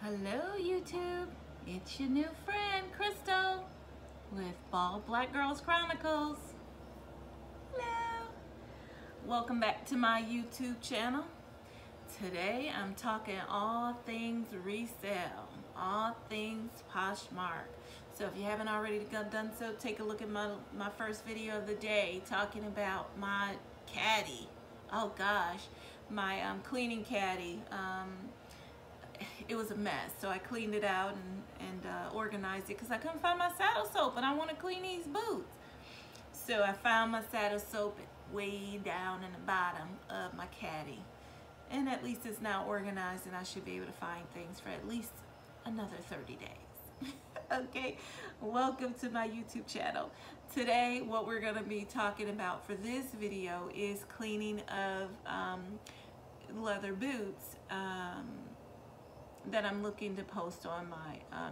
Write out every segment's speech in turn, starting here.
Hello YouTube, it's your new friend Crystal with Bald Black Girls Chronicles. Hello, welcome back to my YouTube channel. Today I'm talking all things resale, all things Poshmark. So if you haven't already done so, take a look at my first video of the day talking about my caddy. Oh gosh, my cleaning caddy. It was a mess, so I cleaned it out and organized it because I couldn't find my saddle soap and I want to clean these boots. So I found my saddle soap way down in the bottom of my caddy, and at least it's now organized and I should be able to find things for at least another 30 days. Okay, welcome to my YouTube channel. Today what we're going to be talking about for this video is cleaning of leather boots that I'm looking to post on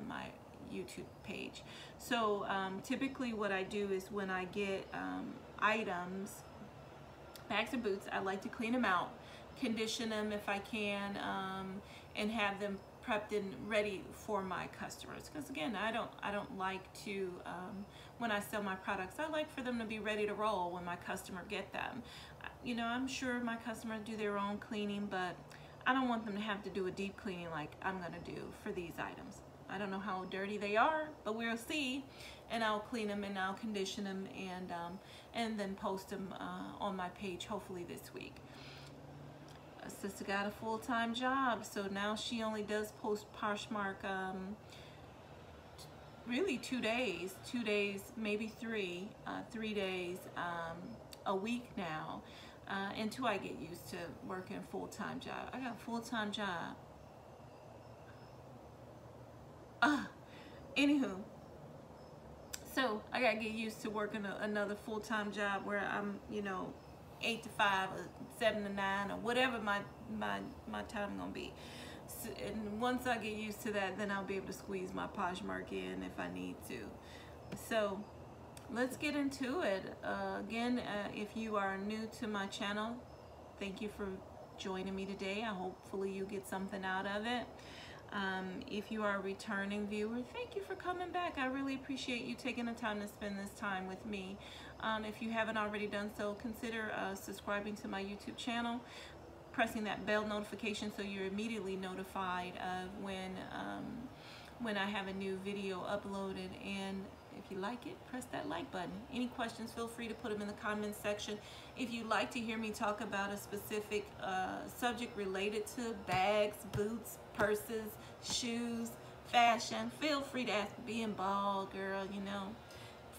my YouTube page. So typically what I do is when I get items, bags of boots, I like to clean them out, condition them if I can, and have them prepped and ready for my customers. Because again, I don't like to when I sell my products, I like for them to be ready to roll when my customer get them. You know, I'm sure my customers do their own cleaning, but I don't want them to have to do a deep cleaning like I'm gonna do for these items. I don't know how dirty they are, but we'll see. And I'll clean them and I'll condition them and then post them on my page hopefully this week. Sister got a full-time job, so now she only does post Poshmark really 2 days, maybe 3 days a week now. Until I get used to working a full-time job. I got a full-time job. Anywho, so I gotta get used to working another full-time job where I'm, you know, 8 to 5 or 7 to 9 or whatever my time gonna be. So, and once I get used to that, then I'll be able to squeeze my Poshmark in if I need to. So let's get into it. Again, if you are new to my channel, thank you for joining me today. Hopefully you get something out of it. If you are a returning viewer, thank you for coming back. I really appreciate you taking the time to spend this time with me. If you haven't already done so, consider subscribing to my YouTube channel, pressing that bell notification so you're immediately notified of when I have a new video uploaded. And if you like it, press that like button. Any questions, feel free to put them in the comments section. If you'd like to hear me talk about a specific subject related to bags, boots, purses, shoes, fashion, feel free to ask. Being bald, girl, you know,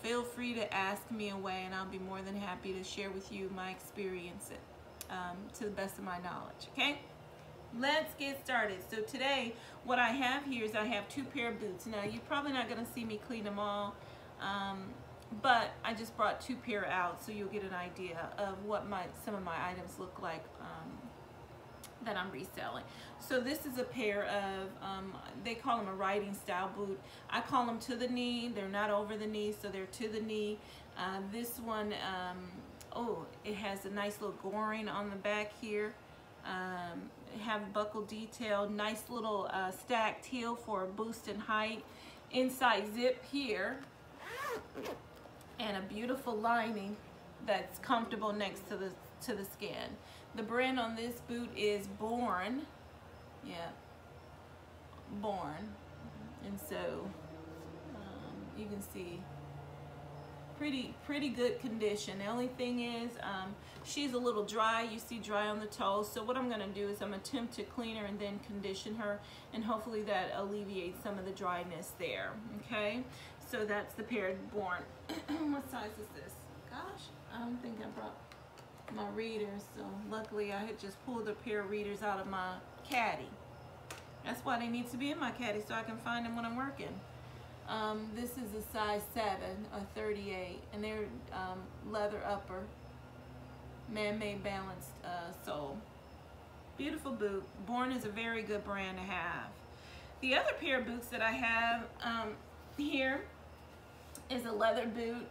feel free to ask me away and I'll be more than happy to share with you my experience to the best of my knowledge, okay? Let's get started. So today, what I have here is I have 2 pair of boots. Now, you're probably not going to see me clean them all, but I just brought 2 pair out so you'll get an idea of what some of my items look like that I'm reselling. So this is a pair of, they call them a riding style boot. I call them to the knee. They're not over the knee, so they're to the knee. This one, oh, it has a nice little goring on the back here. Have buckle detail, nice little stacked heel for a boost in height, inside zip here, and a beautiful lining that's comfortable next to the skin. The brand on this boot is Born. Yeah, Born. And so you can see pretty good condition. The only thing is she's a little dry. You see dry on the toes. So what I'm going to do is I'm going to attempt to clean her and then condition her, and hopefully that alleviates some of the dryness there. Okay, so that's the pair Born. What size is this? Gosh, I don't think I brought my readers, so luckily I had just pulled a pair of readers out of my caddy. That's why they need to be in my caddy, so I can find them when I'm working. This is a size 7, a 38, and they're leather upper, man-made balanced sole. Beautiful boot. Born is a very good brand to have. The other pair of boots that I have here is a leather boot.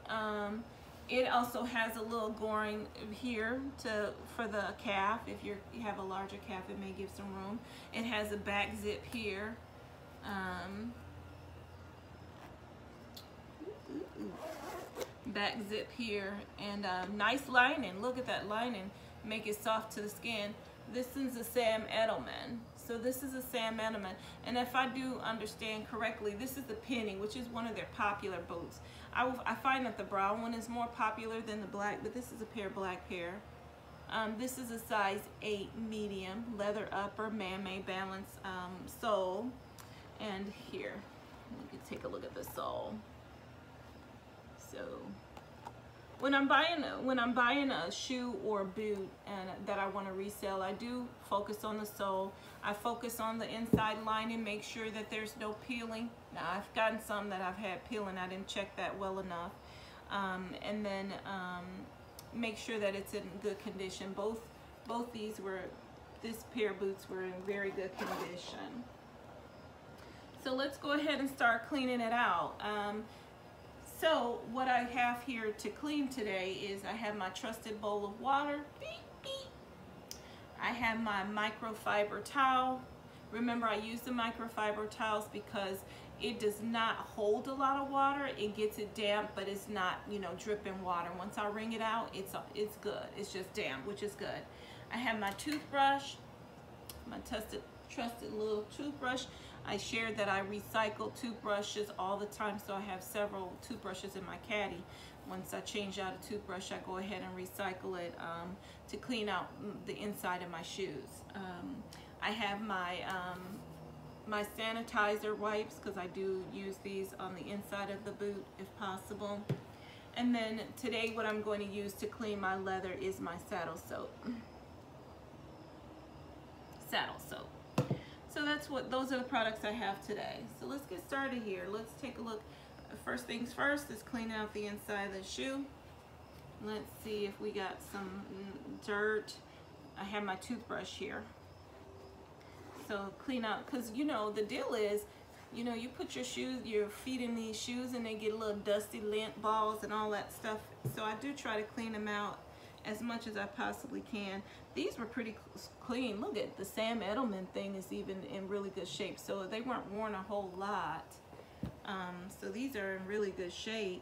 It also has a little goring here for the calf. If you have a larger calf, it may give some room. It has a back zip here. Back zip here, and nice lining. Look at that lining, make it soft to the skin. This is a Sam Edelman. So this is a Sam Edelman, and if I do understand correctly, this is the Penny, which is one of their popular boots. I find that the brown one is more popular than the black, but this is a black pair. This is a size 8 medium, leather upper, man-made balance sole, and here, you can take a look at the sole. So when I'm buying a shoe or a boot and that I want to resell, I do focus on the sole. I focus on the inside lining, make sure that there's no peeling. Now I've gotten some that I've had peeling, I didn't check that well enough. And then make sure that it's in good condition. Both this pair of boots were in very good condition. So let's go ahead and start cleaning it out. So what I have here to clean today is I have my trusted bowl of water. Beep, beep. I have my microfiber towel. Remember, I use the microfiber towels because it does not hold a lot of water. It gets it damp, but it's not, you know, dripping water. Once I wring it out, it's good. It's just damp, which is good. I have my toothbrush, my trusted little toothbrush. I shared that I recycle toothbrushes all the time, so I have several toothbrushes in my caddy. Once I change out a toothbrush, I go ahead and recycle it to clean out the inside of my shoes. I have my my sanitizer wipes, because I do use these on the inside of the boot if possible. And then today what I'm going to use to clean my leather is my saddle soap. Saddle soap. So those are the products I have today. So let's get started here. Let's take a look. First things first is clean out the inside of the shoe. Let's see if we got some dirt. I have my toothbrush here. So clean out, because you know the deal is, you know, you put your feet in these shoes and they get little dusty lint balls and all that stuff. So I do try to clean them out as much as I possibly can. These were pretty clean. Look at the Sam Edelman thing is even in really good shape. So they weren't worn a whole lot. So these are in really good shape.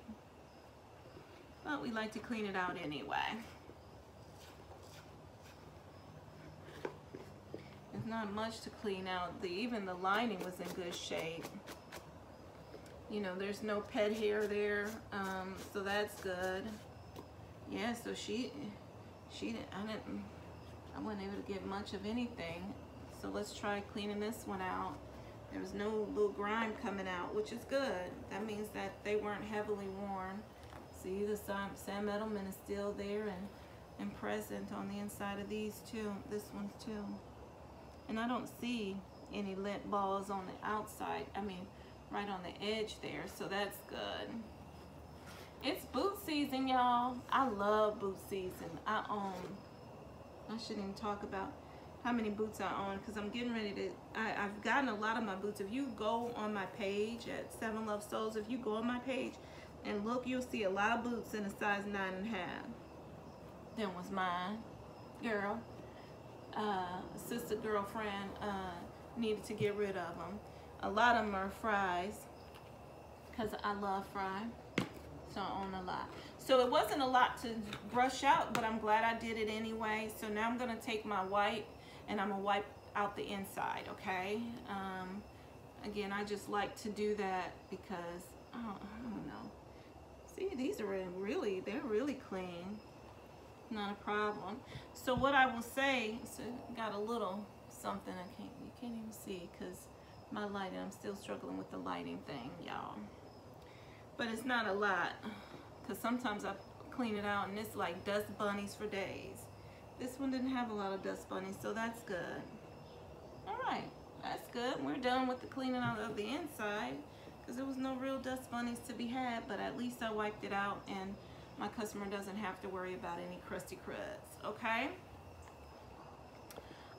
But we like to clean it out anyway. There's not much to clean out. Even the lining was in good shape. You know, there's no pet hair there, so that's good. Yeah, so I wasn't able to get much of anything. So let's try cleaning this one out. There was no little grime coming out, which is good. That means that they weren't heavily worn. See, the Sam Edelman is still there and present on the inside of these too. This one's too. And I don't see any lint balls on the outside. I mean, right on the edge there, so that's good. It's boot season, y'all. I love boot season. I shouldn't even talk about how many boots I own, because I'm getting ready to, I've gotten a lot of my boots. If you go on my page at 7 Love Soles, if you go on my page and look, you'll see a lot of boots in a size 9.5. That was mine. Girl. Sister girlfriend needed to get rid of them. A lot of them are Fries, because I love Fry. So I own a lot. So it wasn't a lot to brush out, but I'm glad I did it anyway. So now I'm going to take my wipe and I'm going to wipe out the inside, okay? Again, I just like to do that because, I don't know. See, these are they're really clean. Not a problem. So what I will say, so got a little something you can't even see because my lighting, I'm still struggling with the lighting thing, y'all. But it's not a lot, because sometimes I clean it out and it's like dust bunnies for days. This one didn't have a lot of dust bunnies, so that's good. All right, that's good. We're done with the cleaning out of the inside, because there was no real dust bunnies to be had, but at least I wiped it out and my customer doesn't have to worry about any crusty cruds, okay?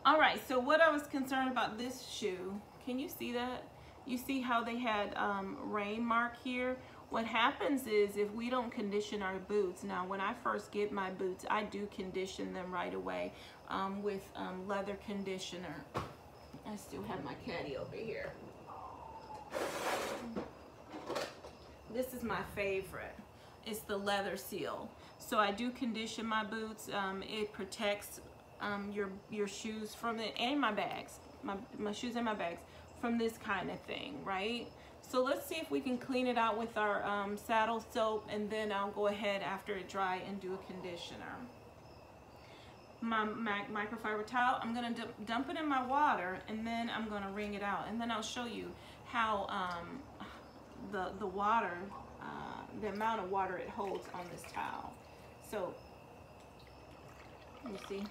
All right, so what I was concerned about this shoe, can you see that? You see how they had rain mark here? What happens is if we don't condition our boots, now when I first get my boots, I do condition them right away with leather conditioner. I still have my caddy over here. is my favorite. It's the leather seal. So I do condition my boots. It protects your shoes from it, and my bags, my shoes and my bags from this kind of thing, right? So let's see if we can clean it out with our saddle soap, and then I'll go ahead after it dry and do a conditioner. My microfiber towel, I'm gonna dump it in my water, and then I'm gonna wring it out, and then I'll show you how the water, the amount of water it holds on this towel. So, you see?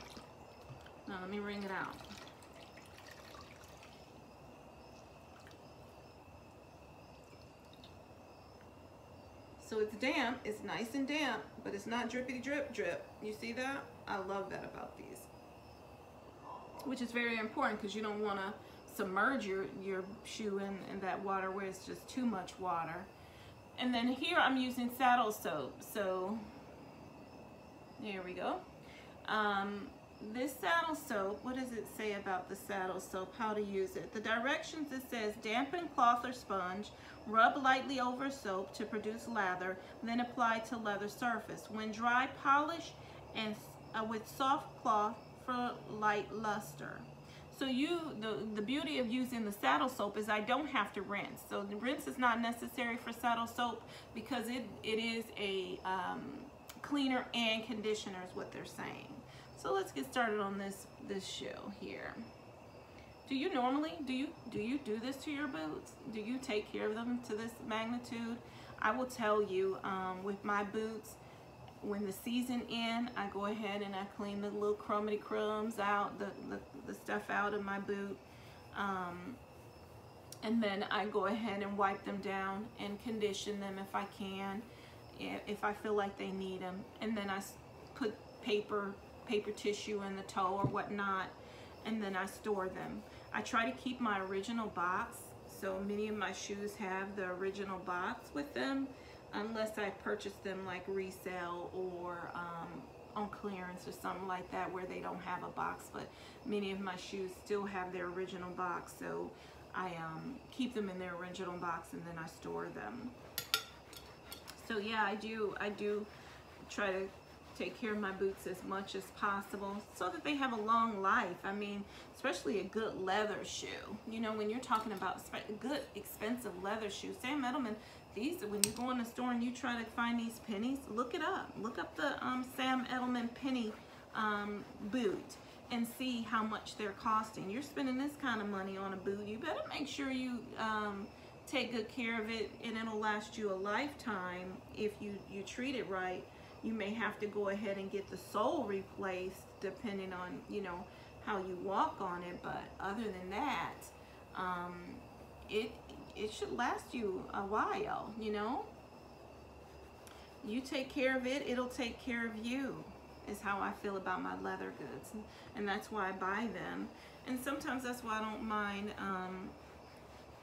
Now let me wring it out. So it's damp, it's nice and damp, but it's not drippity drip drip. You see that? I love that about these. Which is very important because you don't want to submerge your shoe in that water where it's just too much water. And then here I'm using saddle soap. So there we go. This saddle soap, what does it say about the saddle soap, how to use it? The directions, it says dampen cloth or sponge, rub lightly over soap to produce lather, then apply to leather surface. When dry, polish and with soft cloth for light luster. So the beauty of using the saddle soap is I don't have to rinse. So the rinse is not necessary for saddle soap because it is a cleaner and conditioner is what they're saying. So let's get started on this shoe here. Do you normally, do you do this to your boots? Do you take care of them to this magnitude? I will tell you, with my boots, when the season ends, I go ahead and I clean the little crumbly crumbs out, the stuff out of my boot. And then I go ahead and wipe them down and condition them if I can, if I feel like they need them. And then I put paper tissue in the toe or whatnot, and then I store them. I try to keep my original box, so many of my shoes have the original box with them, unless I purchase them like resale or on clearance or something like that where they don't have a box, but many of my shoes still have their original box, so I keep them in their original box and then I store them. So yeah, I do try to take care of my boots as much as possible so that they have a long life. I mean, especially a good leather shoe. You know, when you're talking about good, expensive leather shoes, Sam Edelman, these, when you go in the store and you try to find these pennies, look it up. Look up the Sam Edelman penny boot and see how much they're costing. You're spending this kind of money on a boot. You better make sure you take good care of it, and it'll last you a lifetime if you treat it right. You may have to go ahead and get the sole replaced depending on, you know, how you walk on it, but other than that, it should last you a while, you know. You take care of it, it'll take care of you, is how I feel about my leather goods, and that's why I buy them. And sometimes that's why I don't mind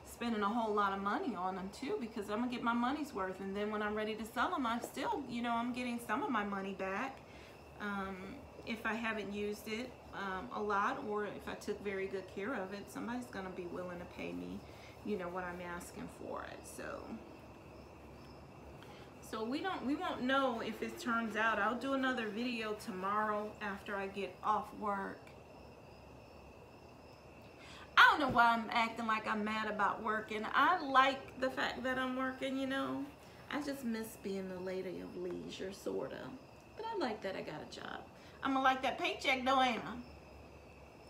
spending a whole lot of money on them too, because I'm gonna get my money's worth, and then when I'm ready to sell them, I'm still, you know, I'm getting some of my money back if I haven't used it a lot, or if I took very good care of it. Somebody's gonna be willing to pay me, you know, what I'm asking for it. So we won't know if it turns out. I'll do another video tomorrow after I get off work. I don't know why I'm acting like I'm mad about working. I like the fact that I'm working, you know. I just miss being the lady of leisure, sort of. But I like that I got a job. I'm gonna like that paycheck, though, ain't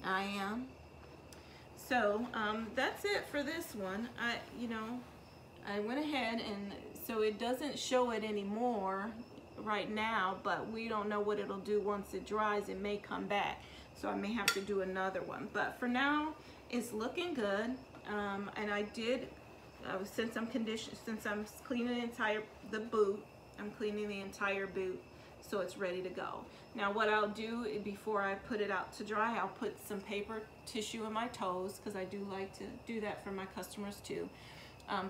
I? I am. So, that's it for this one. I went ahead, and so it doesn't show it anymore right now, but we don't know what it'll do once it dries. It may come back. So I may have to do another one. But for now, it's looking good, and I did, since I'm cleaning the boot, I'm cleaning the entire boot, so it's ready to go. Now what I'll do before I put it out to dry, I'll put some paper tissue in my toes, because I do like to do that for my customers too.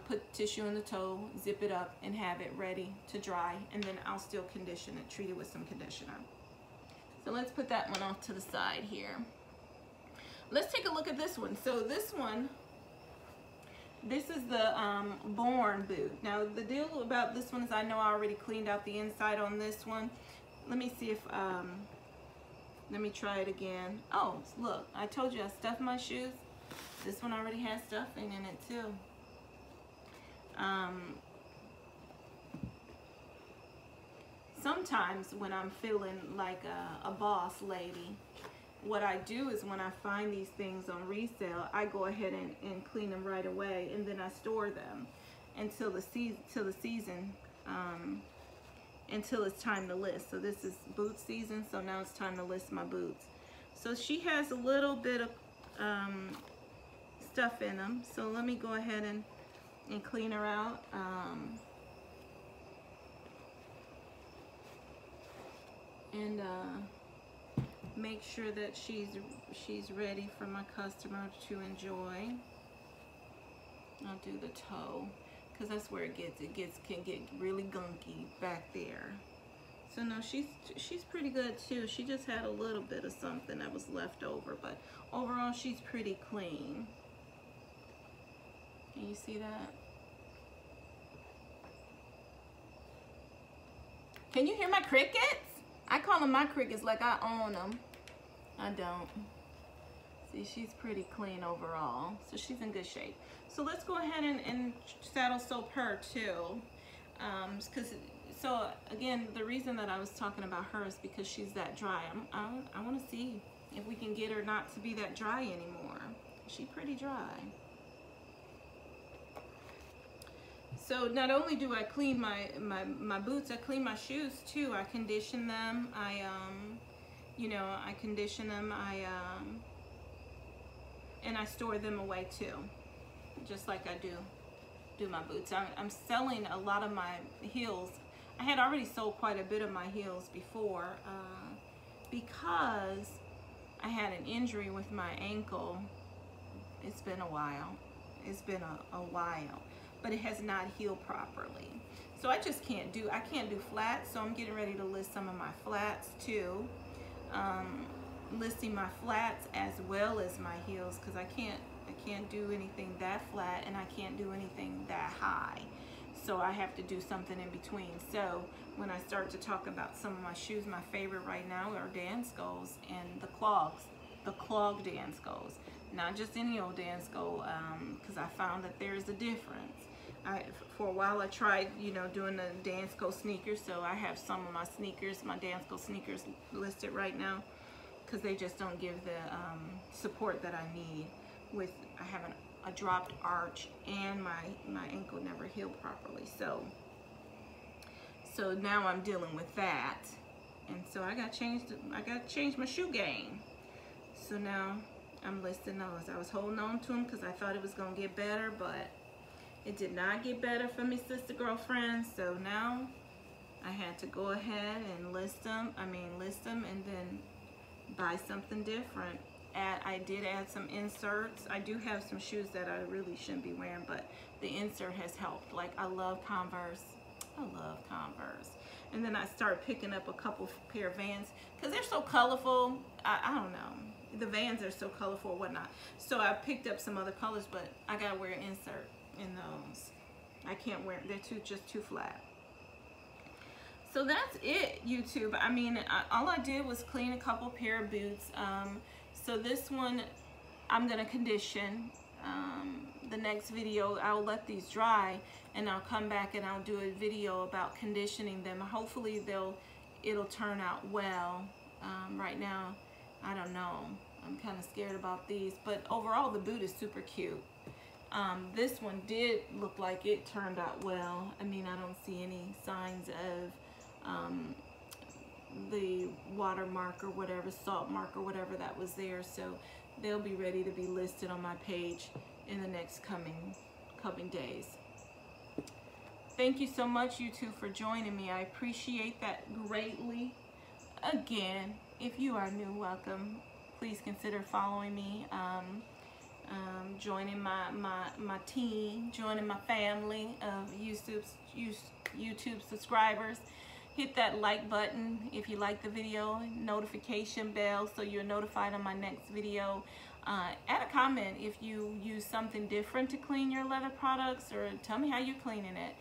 Put tissue in the toe, zip it up, and have it ready to dry, and then I'll still condition it, treat it with some conditioner. So let's put that one off to the side here. Let's take a look at this one. So this one, This is the Born boot. Now the deal about this one is I know I already cleaned out the inside on this one. Let me see if, let me try it again. Oh, look, I told you I stuffed my shoes. This one already has stuffing in it too. Sometimes when I'm feeling like a boss lady, what I do is when I find these things on resale, I go ahead and clean them right away, and then I store them until the season, until it's time to list. So this is boot season, so now it's time to list my boots. So she has a little bit of stuff in them, so let me go ahead and clean her out. And make sure that she's ready for my customer to enjoy. I'll do the toe, because that's where it can get really gunky back there. So no, she's pretty good too. She just had a little bit of something that was left over, but overall she's pretty clean. Can you see that? Can you hear my crickets? I call them my crickets like I own them. I don't. See, she's pretty clean overall, so she's in good shape. So let's go ahead and saddle soap her too. So again, the reason that I was talking about her is because she's that dry. I want to see if we can get her not to be that dry anymore. She's pretty dry. So not only do I clean my boots, I clean my shoes too. I condition them. You know, I condition them. And I store them away too, just like I do my boots. I'm selling a lot of my heels. I had already sold quite a bit of my heels before because I had an injury with my ankle. It's been a while. It's been a while, but it has not healed properly. So I just can't do flats. So I'm getting ready to list some of my flats too. Listing my flats as well as my heels, because I can't do anything that flat and I can't do anything that high. So I have to do something in between. So when I start to talk about some of my shoes, my favorite right now are Dansco's and the clogs, the clog Dansco's. Not just any old Dansco, because I found that there's a difference. For a while I tried, you know, doing the Dansco sneakers, so I have some of my sneakers, my Dansco sneakers listed right now, because they just don't give the support that I need. I have a dropped arch and my ankle never healed properly, so now I'm dealing with that, and so I got to change my shoe game. So now I'm listing those. I was holding on to them because I thought it was gonna get better, but it did not get better for me, sister girlfriends. So now I had to go ahead and list them and then buy something different. I did add some inserts. I do have some shoes that I really shouldn't be wearing, but the insert has helped. Like, I love Converse. I love Converse. And then I started picking up a couple pair of Vans because they're so colorful. I don't know. The Vans are so colorful or whatnot. So I picked up some other colors, but I gotta wear an insert in those. I can't wear, they're just too flat. So that's it, YouTube. I mean, all I did was clean a couple pair of boots. So this one, I'm gonna condition. The next video, I'll let these dry and I'll come back and I'll do a video about conditioning them. Hopefully it'll turn out well. Right now, I don't know. I'm kind of scared about these, but overall the boot is super cute. This one did look like it turned out well. I mean, I don't see any signs of the watermark or whatever, salt mark or whatever that was there. So they'll be ready to be listed on my page in the next coming days. Thank you so much, you two, for joining me. I appreciate that greatly. Again, if you are new, welcome. Please consider following me, joining my team, joining my family of YouTube subscribers. Hit that like button if you like the video, notification bell so you're notified on my next video. Add a comment if you use something different to clean your leather products, or tell me how you're cleaning it.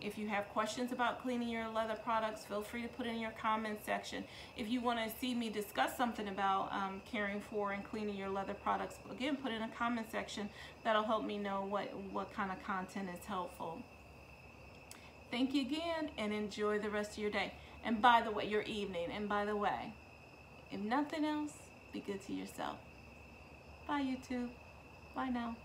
If you have questions about cleaning your leather products, feel free to put it in your comment section. If you want to see me discuss something about caring for and cleaning your leather products, again, put it in a comment section. That'll help me know what kind of content is helpful. Thank you again, and enjoy the rest of your day. And by the way, your evening. And by the way, if nothing else, be good to yourself. Bye, YouTube. Bye now.